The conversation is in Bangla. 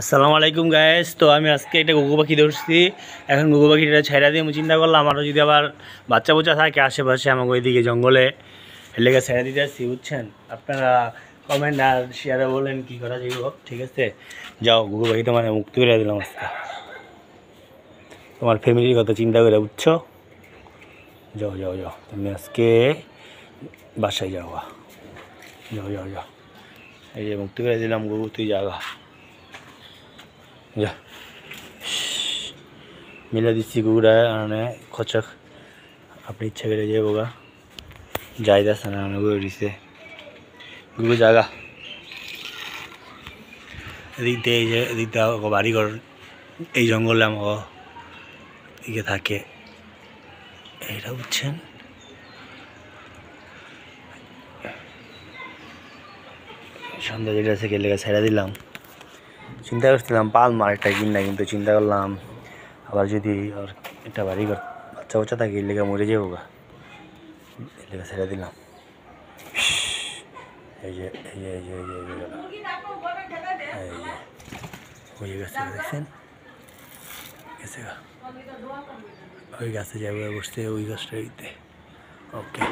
আসসালামু আলাইকুম গাইস। তো আমি আজকে একটা ঘুঘু পাখি ধরছি। এখন ঘুঘু পাখিটা ছেড়ে দিয়ে আমি চিন্তা করলাম আরও যদি আবার বাচ্চা বুচ্চা থাকে আশেপাশে আমাকে ওইদিকে জঙ্গলে লেগে ছেড়ে দিতে আসছি, বুঝছেন। আপনারা কমেন্ট আর শেয়ারে বলেন কী করা যাইব। ঠিক আছে, যাও ঘুঘু পাখি তোমার মুক্ত করে দিলাম আজকে, তোমার ফ্যামিলির কথা চিন্তা করে, বুঝছো। যাও যাও যাও, তুমি আজকে বাসায় যাও, যাও যাও যাও। এই যে মুক্ত করে দিলাম ঘুঘু, তুই যাওয়া যা। মিলা দিচ্ছি গুড়া মানে খচক, আপনি ইচ্ছা করে যাবো গা যাই যাচ্ছে না গুড়ে দিচ্ছে গুগু জায়গা এদিক দিয়ে। এই যে এদিক দিয়ে বাড়িঘর এই জঙ্গলে আমাকে দিকে থাকে, এইটা বুঝছেন। সন্ধ্যা যেটা আছে গেলে ছেড়ে দিলাম। চিন্তা করছিলাম পালমো আরেকটা কিনা, কিন্তু চিন্তা করলাম আবার যদি আর একটা বাড়িঘর বাচ্চা বাচ্চা থাকে এর লেগে মরে যাবো গা, এর লেগে ছেড়ে দিলাম। এই যে এই যে এই যে এই যে এই যে ওই গাছে দেখছেন, গেছে গা, ওই গাছে যাবো বসতে, ওই গাছটা ওকে।